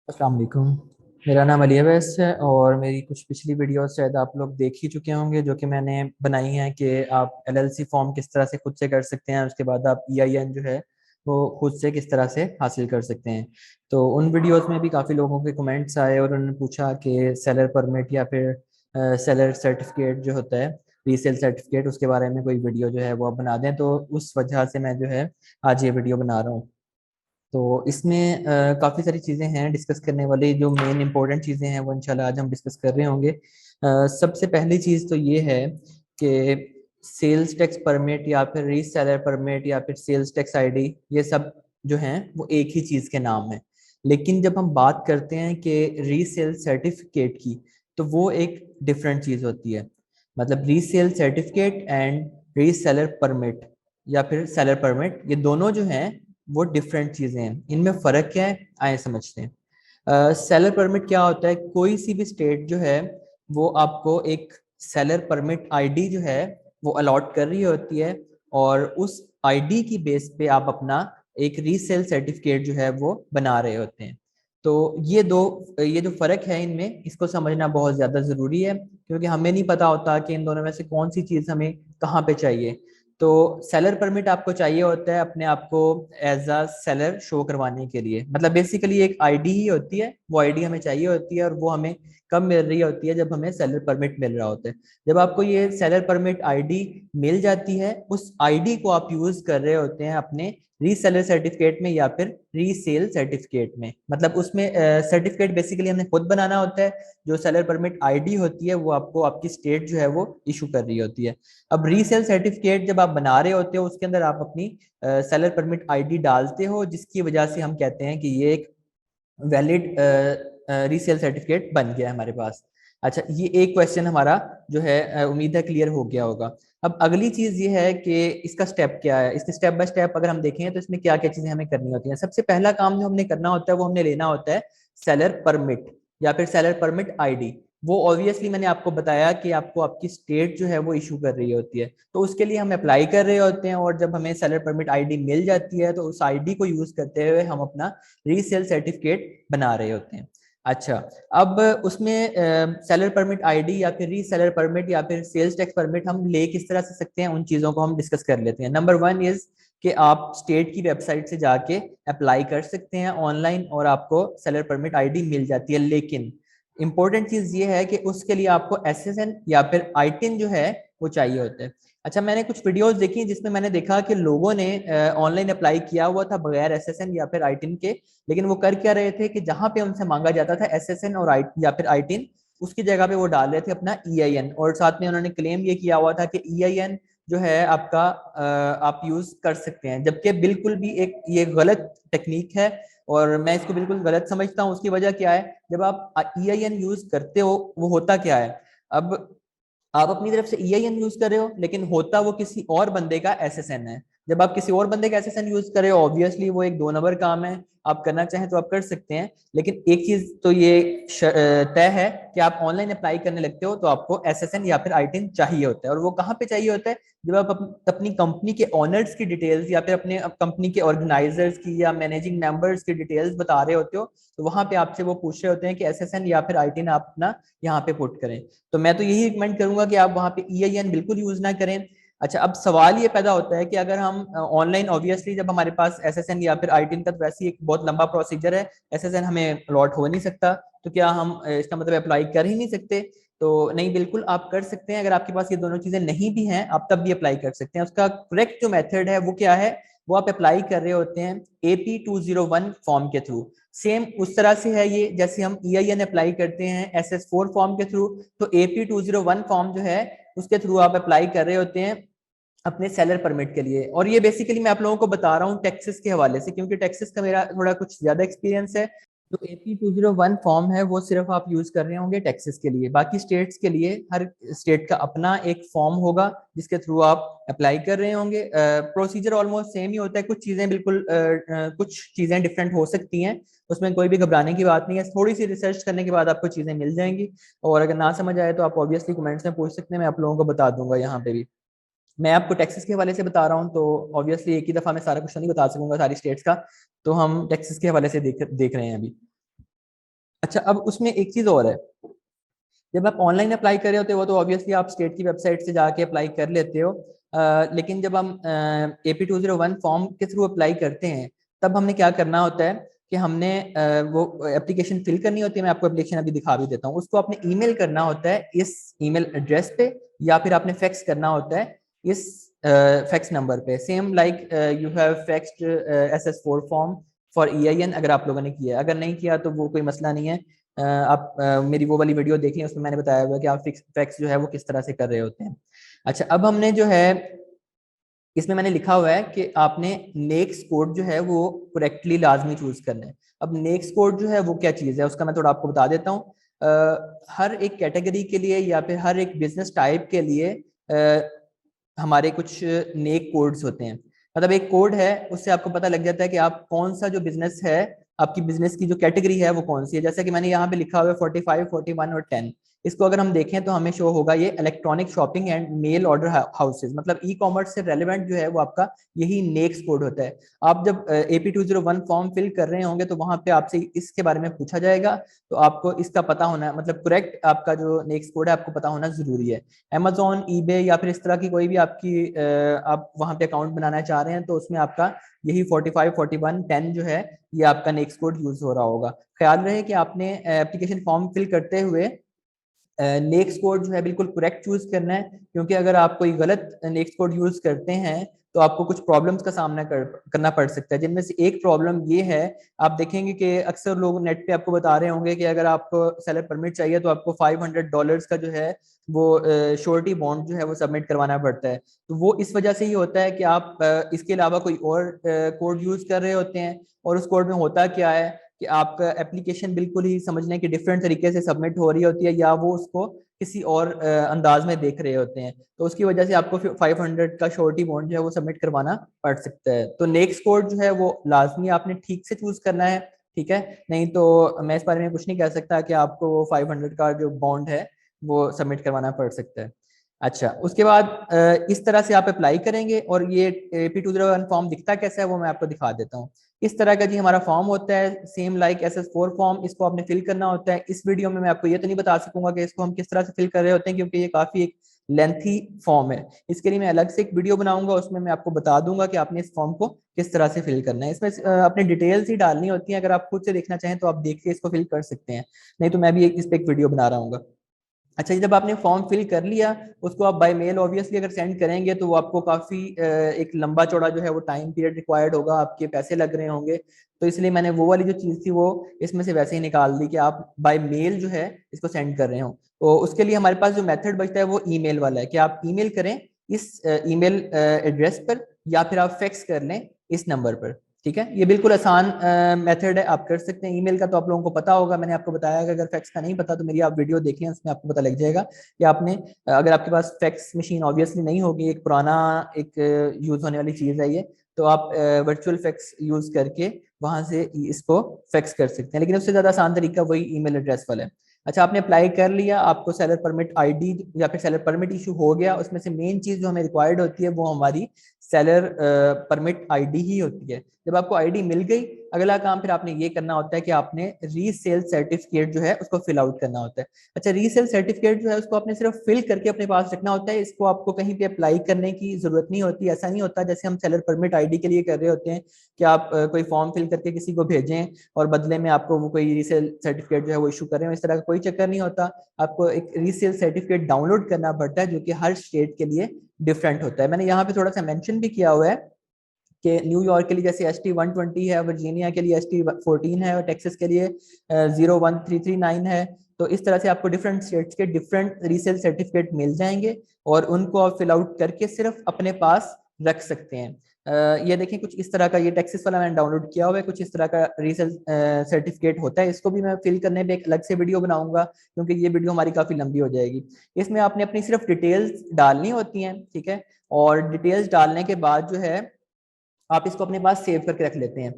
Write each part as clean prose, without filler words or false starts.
अस्सलाम वालेकुम। मेरा नाम अली अवैस है और मेरी कुछ पिछली वीडियोस शायद आप लोग देख ही चुके होंगे, जो कि मैंने बनाई हैं कि आप एलएलसी फॉर्म किस तरह से खुद से कर सकते हैं। उसके बाद आप ईआईएन जो है वो खुद से किस तरह से हासिल कर सकते हैं। तो उन वीडियोस में भी काफ़ी लोगों के कमेंट्स आए और उन्होंने पूछा कि सेलर परमिट या फिर सेलर सर्टिफिकेट जो होता है, रीसेल सर्टिफिकेट, उसके बारे में कोई वीडियो जो है वो आप बना दें। तो उस वजह से मैं जो है आज ये वीडियो बना रहा हूँ। तो इसमें काफ़ी सारी चीज़ें हैं डिस्कस करने वाली। जो मेन इंपॉर्टेंट चीज़ें हैं वो इंशाल्लाह आज हम डिस्कस कर रहे होंगे। सबसे पहली चीज़ तो ये है कि सेल्स टैक्स परमिट या फिर रीसेलर परमिट या फिर सेल्स टैक्स आईडी, ये सब जो हैं वो एक ही चीज़ के नाम है। लेकिन जब हम बात करते हैं कि रीसेल सर्टिफिकेट की, तो वो एक डिफरेंट चीज़ होती है। मतलब resale certificate and reseller permit या फिर सेलर परमिट, ये दोनों जो हैं वो डिफरेंट चीजें हैं। इनमें फर्क क्या है, आए समझते हैं। सेलर परमिट क्या होता है? कोई सी भी स्टेट जो है वो आपको एक सेलर परमिट आईडी जो है वो अलॉट कर रही होती है, और उस आईडी की बेस पे आप अपना एक रीसेल सर्टिफिकेट जो है वो बना रहे होते हैं। तो ये जो फर्क है इनमें, इसको समझना बहुत ज्यादा जरूरी है, क्योंकि हमें नहीं पता होता कि इन दोनों में से कौन सी चीज हमें कहाँ पे चाहिए। तो सेलर परमिट आपको चाहिए होता है अपने आप को एज अ सेलर शो करवाने के लिए। मतलब बेसिकली एक आईडी ही होती है, वो आईडी हमें चाहिए होती है, और वो हमें कब मिल रही होती है? जब हमें सेलर परमिट मिल रहा होता है। जब आपको ये सेलर परमिट आईडी मिल जाती है, उस आईडी को आप यूज कर रहे होते हैं अपने रीसेलर सर्टिफिकेट में या फिर रीसेल सर्टिफिकेट में। मतलब उसमें सर्टिफिकेट बेसिकली हमने खुद बनाना होता है। जो सेलर परमिट आईडी होती है वो आपको आपकी स्टेट जो है वो इशू कर रही होती है। अब रीसेल सर्टिफिकेट जब आप बना रहे होते हो, उसके अंदर आप अपनी सेलर परमिट आईडी डालते हो, जिसकी वजह से हम कहते हैं कि ये एक वैलिड रीसेल सर्टिफिकेट बन गया है हमारे पास। अच्छा, ये एक क्वेश्चन हमारा जो है उम्मीद है क्लियर हो गया होगा। अब अगली चीज ये है कि इसका स्टेप क्या है। इसके स्टेप बाय स्टेप अगर हम देखें तो इसमें क्या क्या चीजें हमें करनी होती हैं। सबसे पहला काम जो हमने करना होता है वो हमने लेना होता है सेलर परमिट या फिर सेलर परमिट आईडी। वो ऑब्वियसली मैंने आपको बताया कि आपको आपकी स्टेट जो है वो इशू कर रही होती है, तो उसके लिए हम अप्लाई कर रहे होते हैं। और जब हमें सेलर परमिट आईडी मिल जाती है तो उस आईडी को यूज करते हुए हम अपना रीसेल सर्टिफिकेट बना रहे होते हैं। अच्छा, अब उसमें सेलर परमिट आईडी या फिर रीसेलर परमिट या फिर सेल्स टैक्स परमिट हम ले किस तरह से सकते हैं, उन चीज़ों को हम डिस्कस कर लेते हैं। नंबर वन इज कि आप स्टेट की वेबसाइट से जाके अप्लाई कर सकते हैं ऑनलाइन, और आपको सेलर परमिट आईडी मिल जाती है। लेकिन इंपॉर्टेंट चीज ये है कि उसके लिए आपको एसएसएन या फिर आईटिन जो है वो चाहिए होता है। अच्छा, मैंने कुछ वीडियोस देखी जिसमें मैंने देखा कि लोगों ने ऑनलाइन अप्लाई किया हुआ था बगैर एसएसएन या फिर आईटिन के। लेकिन वो कर क्या रहे थे कि जहां पे उनसे मांगा जाता था एसएसएन और आई या फिर आईटिन, उसकी जगह पे वो डाल रहे थे अपना ईआईएन, और साथ में उन्होंने क्लेम ये किया हुआ था कि ईआईएन जो है आपका आप यूज कर सकते हैं, जबकि बिल्कुल भी एक ये गलत टेक्निक है। और मैं इसको बिल्कुल गलत समझता हूँ। उसकी वजह क्या है? जब आप ईआईएन यूज करते हो, वो होता क्या है? अब आप अपनी तरफ से ईआईएन यूज कर रहे हो, लेकिन होता वो किसी और बंदे का एसएसएन है। जब आप किसी और बंदे का एसएसएन यूज कर रहे हो, ऑब्वियसली वो एक दो नंबर काम है। आप करना चाहें तो आप कर सकते हैं, लेकिन एक चीज तो ये तय है कि आप ऑनलाइन अप्लाई करने लगते हो तो आपको एसएसएन या फिर आईटिन चाहिए होता है। और वो कहाँ पे चाहिए होता है? जब आप अपनी कंपनी के ऑनर्स की डिटेल्स या फिर अपने कंपनी के ऑर्गेनाइजर्स की या मैनेजिंग मेंबर्स की डिटेल्स बता रहे होते हो, तो वहां पे आपसे वो पूछ रहे होते हैं कि एसएसएन या फिर आईटिन आप अपना यहाँ पे पुट करें। तो मैं तो यही रिकमेंड करूंगा कि आप वहाँ पे ईआईएन बिल्कुल यूज ना करें। अच्छा, अब सवाल ये पैदा होता है कि अगर हम ऑनलाइन, ऑब्वियसली जब हमारे पास एसएसएन या फिर आईटिन का तो वैसे ही एक बहुत लंबा प्रोसीजर है, एसएसएन हमें अलॉट हो नहीं सकता, तो क्या हम इसका मतलब अप्लाई कर ही नहीं सकते? तो नहीं, बिल्कुल आप कर सकते हैं। अगर आपके पास ये दोनों चीजें नहीं भी हैं, आप तब भी अप्लाई कर सकते हैं। उसका करेक्ट जो मेथड है वो क्या है? वो आप अप्लाई कर रहे होते हैं AP201 फॉर्म के थ्रू। सेम उस तरह से है ये, जैसे हम ईआईएन अप्लाई करते हैं SS4 फॉर्म के थ्रू, तो AP201 फॉर्म जो है उसके थ्रू आप अप्लाई कर रहे होते हैं अपने सेलर परमिट के लिए। और ये बेसिकली मैं आप लोगों को बता रहा हूँ टेक्सास के हवाले से, क्योंकि टेक्सास का मेरा थोड़ा कुछ ज्यादा एक्सपीरियंस है। जो AP201 फॉर्म है वो सिर्फ आप यूज कर रहे होंगे टेक्सास के लिए। बाकी स्टेट्स के लिए हर स्टेट का अपना एक फॉर्म होगा जिसके थ्रू आप अप्लाई कर रहे होंगे। प्रोसीजर ऑलमोस्ट सेम ही होता है। कुछ चीजें बिल्कुल कुछ चीजें डिफरेंट हो सकती हैं, उसमें कोई भी घबराने की बात नहीं है। थोड़ी सी रिसर्च करने के बाद आपको चीजें मिल जाएंगी। और अगर ना समझ आए तो आप ऑब्वियसली कमेंट्स में पूछ सकते हैं, मैं आप लोगों को बता दूंगा यहाँ पे भी। मैं आपको टेक्सास के हवाले से बता रहा हूँ, तो ऑब्वियसली एक ही दफा मैं सारा कुछ तो नहीं बता सकूंगा सारी स्टेट्स का। तो हम टेक्सास के हवाले से देख देख रहे हैं अभी। अच्छा, अब उसमें एक चीज और है, जब आप ऑनलाइन अप्लाई कर रहे होते हो तो ऑब्वियसली आप स्टेट की वेबसाइट से जाके अप्लाई कर लेते हो, लेकिन जब हम AP201 फॉर्म के थ्रू अप्लाई करते हैं तब हमने क्या करना होता है कि हमने वो एप्लीकेशन फिल करनी होती है। मैं आपको एप्लीकेशन अभी दिखा भी देता हूँ। उसको आपने ईमेल करना होता है इस ईमेल एड्रेस पे, या फिर आपने फैक्स करना होता है इस फैक्स नंबर पे। Same like you have faxed SS4 form for EIN, अगर आप लोगों ने किया है। अगर नहीं किया तो वो कोई मसला नहीं है, आप मेरी वो वाली वीडियो देख लें, उसमें मैंने बताया हुआ है कि आप फैक्स जो है वो किस तरह से कर रहे होते हैं। अच्छा, अब हमने जो है इसमें मैंने लिखा हुआ है कि आपने नेक्स्ट कोड जो है वो करेक्टली लाजमी चूज करना है। अब नेक्स्ट कोड जो है वो क्या चीज़ है उसका मैं थोड़ा आपको बता देता हूँ। हर एक कैटेगरी के लिए या फिर हर एक बिजनेस टाइप के लिए हमारे कुछ नेक कोड्स होते हैं। मतलब एक कोड है, उससे आपको पता लग जाता है कि आप कौन सा जो बिजनेस है, आपकी बिजनेस की जो कैटेगरी है वो कौन सी है। जैसे कि मैंने यहाँ पे लिखा हुआ है 45, 41 और 10। इसको अगर हम देखें तो हमें शो होगा ये electronic shopping and mail order houses, मतलब ई कॉमर्स से रेलिवेंट जो है वो आपका यही नेक्स्ट कोड होता है। आप जब AP201 फॉर्म फिल कर रहे होंगे तो वहां पे आपसे इसके बारे में पूछा जाएगा, तो आपको इसका पता होना, मतलब करेक्ट आपका जो नेक्स्ट कोड है आपको पता होना जरूरी है। Amazon, eBay या फिर इस तरह की कोई भी आपकी आप वहां पे अकाउंट बनाना चाह रहे हैं तो उसमें आपका यही 45, 41, 10 जो है ये आपका नेक्स्ट कोड यूज हो रहा होगा। ख्याल रहे कि आपने एप्लीकेशन फॉर्म फिल करते हुए नेक्स्ट कोड जो है बिल्कुल करेक्ट चूज करना है, क्योंकि अगर आप कोई गलत नेक्स्ट कोड यूज करते हैं तो आपको कुछ प्रॉब्लम्स का सामना करना पड़ सकता है। जिनमें से एक प्रॉब्लम ये है, आप देखेंगे कि अक्सर लोग नेट पे आपको बता रहे होंगे कि अगर आपको सेलर परमिट चाहिए तो आपको $500 का जो है वो श्योरिटी बॉन्ड जो है वो सबमिट करवाना पड़ता है। तो वो इस वजह से ही होता है कि आप इसके अलावा कोई और कोड यूज कर रहे होते हैं, और उस कोड में होता क्या है कि आपका एप्लीकेशन बिल्कुल ही समझने के डिफरेंट तरीके से सबमिट हो रही होती है, या वो उसको किसी और अंदाज में देख रहे होते हैं, तो उसकी वजह से आपको 500 का श्योरिटी बॉन्ड जो है वो सबमिट करवाना पड़ सकता है। तो नेक्स्ट कोड जो है वो लाजमी आपने ठीक से चूज करना है, ठीक है। नहीं तो मैं इस बारे में कुछ नहीं कह सकता कि आपको वो 500 का जो बॉन्ड है वो सबमिट करवाना पड़ सकता है। अच्छा, उसके बाद इस तरह से आप अप्लाई करेंगे, और ये AP201 फॉर्म दिखता कैसा है वो मैं आपको दिखा देता हूँ। इस तरह का जी हमारा फॉर्म होता है, सेम लाइक SS4 फॉर्म। इसको आपने फिल करना होता है। इस वीडियो में मैं आपको ये तो नहीं बता सकूंगा कि इसको हम किस तरह से फिल कर रहे होते हैं, क्योंकि ये काफी एक लेंथी फॉर्म है। इसके लिए मैं अलग से एक वीडियो बनाऊंगा, उसमें मैं आपको बता दूंगा कि आपने इस फॉर्म को किस तरह से फिल करना है। इसमें अपनी डिटेल्स ही डालनी होती है। अगर आप खुद से देखना चाहें तो आप देख के इसको फिल कर सकते हैं, नहीं तो मैं भी इस पे एक वीडियो बना रहा हूँ। अच्छा, जब आपने फॉर्म फिल कर लिया, उसको आप बाय मेल ऑब्वियसली अगर सेंड करेंगे तो वो आपको काफी एक लंबा चौड़ा जो है वो टाइम पीरियड रिक्वायर्ड होगा, आपके पैसे लग रहे होंगे। तो इसलिए मैंने वो वाली जो चीज थी वो इसमें से वैसे ही निकाल दी कि आप बाय मेल जो है इसको सेंड कर रहे हो। तो उसके लिए हमारे पास जो मेथड बचता है वो ईमेल वाला है कि आप ईमेल करें इस ईमेल एड्रेस पर, या फिर आप फैक्स कर लें इस नंबर पर। ठीक है, ये बिल्कुल आसान मेथड है, आप कर सकते हैं। ईमेल का तो आप लोगों को पता होगा, मैंने आपको बताया कि अगर फैक्स का नहीं पता तो मेरी आप वीडियो देखें, उसमें आपको पता लग जाएगा कि आपने अगर आपके पास फैक्स मशीन ऑब्वियसली नहीं होगी, एक पुराना एक यूज होने वाली चीज है ये, तो आप वर्चुअल फैक्स यूज करके वहां से इसको फैक्स कर सकते हैं। लेकिन उससे ज्यादा आसान तरीका वही ईमेल एड्रेस वाला है। अच्छा, आपने अप्लाई कर लिया, आपको सेलर परमिट आईडी या फिर सेलर परमिट इशू हो गया। उसमें से मेन चीज जो हमें रिक्वायर्ड होती है वो हमारी सेलर परमिट आईडी ही होती है। जब आपको आईडी मिल गई, अगला काम फिर आपने ये करना होता है कि आपने रीसेल सर्टिफिकेट जो है उसको फिल आउट करना होता है। अच्छा, रीसेल सर्टिफिकेट जो है उसको आपने सिर्फ फिल करके अपने पास रखना होता है। इसको आपको कहीं पे अप्लाई करने की जरूरत नहीं होती। ऐसा नहीं होता जैसे हम सेलर परमिट आईडी के लिए कर रहे होते हैं कि आप कोई फॉर्म फिल करके किसी को भेजें और बदले में आपको वो कोई रीसेल सर्टिफिकेट जो है वो इशू कर रहे हो। इस तरह का कोई चक्कर नहीं होता। आपको एक रीसेल सर्टिफिकेट डाउनलोड करना पड़ता है जो कि हर स्टेट के लिए डिफरेंट होता है। मैंने यहाँ पे थोड़ा सा मेंशन भी किया हुआ है कि न्यूयॉर्क के लिए जैसे ST120 है, वर्जीनिया के लिए ST14 है, और टेक्सास के लिए 01339 है। तो इस तरह से आपको डिफरेंट स्टेट्स के डिफरेंट रीसेल सर्टिफिकेट मिल जाएंगे, और उनको आप फिल आउट करके सिर्फ अपने पास रख सकते हैं। ये देखें कुछ इस तरह का, ये टेक्सास वाला मैंने डाउनलोड किया हुआ है, कुछ इस तरह का रीसेल सर्टिफिकेट होता है। इसको भी मैं फिल करने पे एक अलग से वीडियो बनाऊंगा, क्योंकि ये वीडियो हमारी काफी लंबी हो जाएगी। इसमें आपने अपनी सिर्फ डिटेल्स डालनी होती हैं, ठीक है। और डिटेल्स डालने के बाद जो है आप इसको अपने पास सेव करके रख लेते हैं,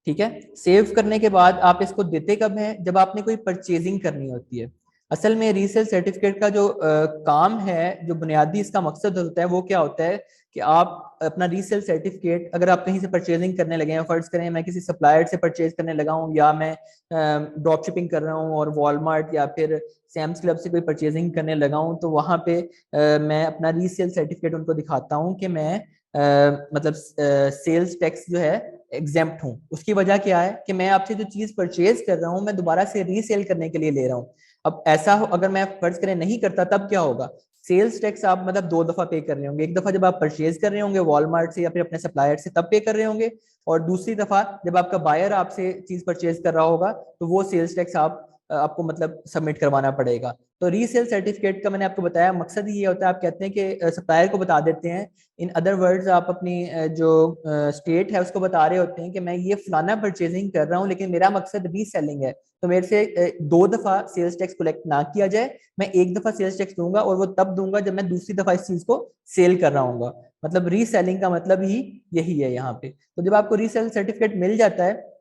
ठीक है। सेव करने के बाद आप इसको देते कब हैं, जब आपने कोई परचेजिंग करनी होती है। असल में रीसेल सर्टिफिकेट का जो काम है, जो बुनियादी इसका मकसद होता है वो क्या होता है कि आप अपना रीसेल सर्टिफिकेट, अगर आप कहीं से परचेजिंग करने लगे हैं, फर्ज करें मैं किसी सप्लायर से परचेज करने लगा हूँ, या मैं ड्रॉप शिपिंग कर रहा हूँ और वॉलमार्ट या फिर सैम्स क्लब से कोई परचेजिंग करने लगा हूँ, तो वहाँ पे मैं अपना रीसेल सर्टिफिकेट उनको दिखाता हूँ कि मैं मतलब सेल्स टैक्स जो है एग्जेम्प्ट हूँ। उसकी वजह क्या है कि मैं आपसे जो चीज परचेज कर रहा हूँ मैं दोबारा से रीसेल करने के लिए ले रहा हूँ। अब ऐसा हो, अगर मैं फर्ज करें नहीं करता, तब क्या होगा? सेल्स टैक्स आप मतलब दो दफा पे कर रहे होंगे। एक दफा जब आप परचेज कर रहे होंगे वॉलमार्ट से या फिर अपने सप्लायर से, तब पे कर रहे होंगे, और दूसरी दफा जब आपका बायर आपसे चीज परचेज कर रहा होगा तो वो सेल्स टैक्स आपको मतलब सबमिट करवाना पड़ेगा। तो रीसेल सर्टिफिकेट का मैंने आपको बताया मकसद ही ये होता है, आप कहते हैं कि सप्लायर को बता देते हैं, इन अदर वर्ड्स आप अपनी जो स्टेट है उसको बता रहे होते हैं कि मैं ये फलाना परचेजिंग कर रहा हूँ लेकिन मेरा मकसद रीसेलिंग है, तो मेरे से दो दफा सेल्स टैक्स कलेक्ट ना किया जाए, मैं एक दफा सेल्स टैक्स दूंगा और वो तब दूंगा जब मैं दूसरी दफा इस चीज को सेल कर रहा हूँ। मतलब रीसेलिंग का मतलब ही यही है यहाँ पे। तो जब आपको रीसेल सर्टिफिकेट मिल जाता है,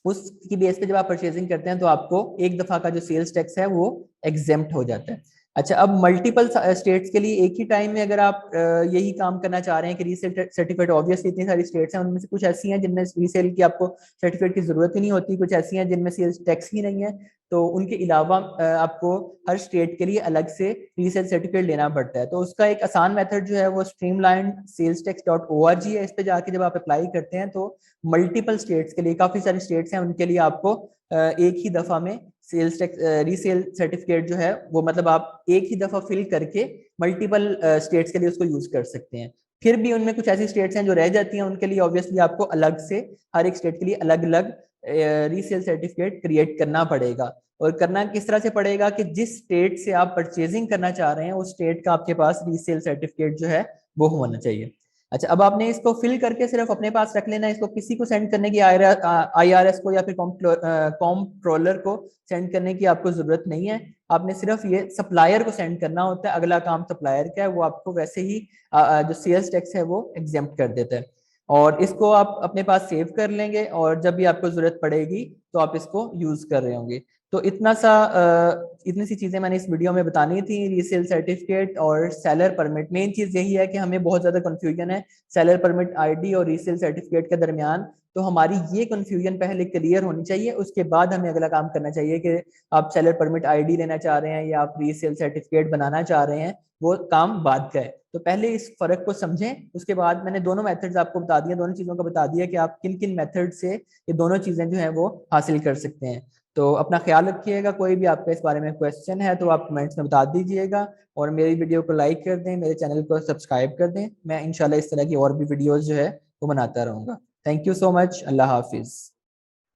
उसकी बेस पे जब आप परचेजिंग करते हैं तो आपको एक दफा का जो सेल्स टैक्स है वो एग्जेम्प्ट हो जाता है। अच्छा, अब मल्टीपल स्टेट्स के लिए एक ही टाइम में अगर आप यही काम करना चाह रहे हैं कि रीसेल सर्टिफिकेट, ऑब्वियसली इतनी सारी स्टेट्स हैं, उनमें से कुछ ऐसी हैं जिनमें रीसेल की आपको सर्टिफिकेट की जरूरत ही नहीं होती, कुछ ऐसी हैं जिनमें सेल्स टैक्स ही नहीं है, तो उनके अलावा आपको हर स्टेट के लिए अलग से रीसेल सर्टिफिकेट लेना पड़ता है। तो उसका एक आसान मेथड जो है वो स्ट्रीमलाइन सेल्स टैक्स .org है। इस पे जाके जब आप अप्लाई करते हैं तो मल्टीपल स्टेट्स के लिए, काफी सारी स्टेट्स हैं, उनके लिए आपको एक ही दफा में सेल्स टैक्स रीसेल सर्टिफिकेट जो है वो मतलब आप एक ही दफा फिल करके मल्टीपल स्टेट्स के लिए उसको यूज कर सकते हैं। फिर भी उनमें कुछ ऐसी स्टेट्स हैं जो रह जाती हैं, उनके लिए ऑब्वियसली आपको अलग से हर एक स्टेट के लिए अलग अलग रीसेल सर्टिफिकेट क्रिएट करना पड़ेगा। और करना किस तरह से पड़ेगा कि जिस स्टेट से आप परचेजिंग करना चाह रहे हैं उस स्टेट का आपके पास रीसेल सर्टिफिकेट जो है वो होना चाहिए। अच्छा, अब आपने इसको फिल करके सिर्फ अपने पास रख लेना है, इसको किसी को सेंड करने की आईआरएस को या फिर कॉम्प्ट्रोलर को सेंड करने की आपको जरूरत नहीं है। आपने सिर्फ ये सप्लायर को सेंड करना होता है, अगला काम सप्लायर का है, वो आपको वैसे ही जो सेल्स टैक्स है वो एग्जेम्प्ट कर देता है। और इसको आप अपने पास सेव कर लेंगे और जब भी आपको जरूरत पड़ेगी तो आप इसको यूज कर रहे होंगे। तो इतनी सी चीजें मैंने इस वीडियो में बतानी थी, रीसेल सर्टिफिकेट और सेलर परमिट। मेन चीज यही है कि हमें बहुत ज्यादा कंफ्यूजन है सेलर परमिट आईडी और रीसेल सर्टिफिकेट के दरमियान। तो हमारी ये कंफ्यूजन पहले क्लियर होनी चाहिए, उसके बाद हमें अगला काम करना चाहिए कि आप सेलर परमिट आईडी लेना चाह रहे हैं या आप रीसेल सर्टिफिकेट बनाना चाह रहे हैं, वो काम बाद का है। तो पहले इस फर्क को समझें, उसके बाद मैंने दोनों मेथड्स आपको बता दिए, दोनों चीजों का बता दिया कि आप किन किन मेथड से ये दोनों चीजें जो है वो हासिल कर सकते हैं। तो अपना ख्याल रखिएगा, कोई भी आपका इस बारे में क्वेश्चन है तो आप कमेंट्स में बता दीजिएगा, और मेरी वीडियो को लाइक कर दें, मेरे चैनल को सब्सक्राइब कर दें। मैं इंशाल्लाह इस तरह की और भी वीडियोस जो है वो बनाता रहूँगा। Thank you so much. अल्लाह हाफिज़।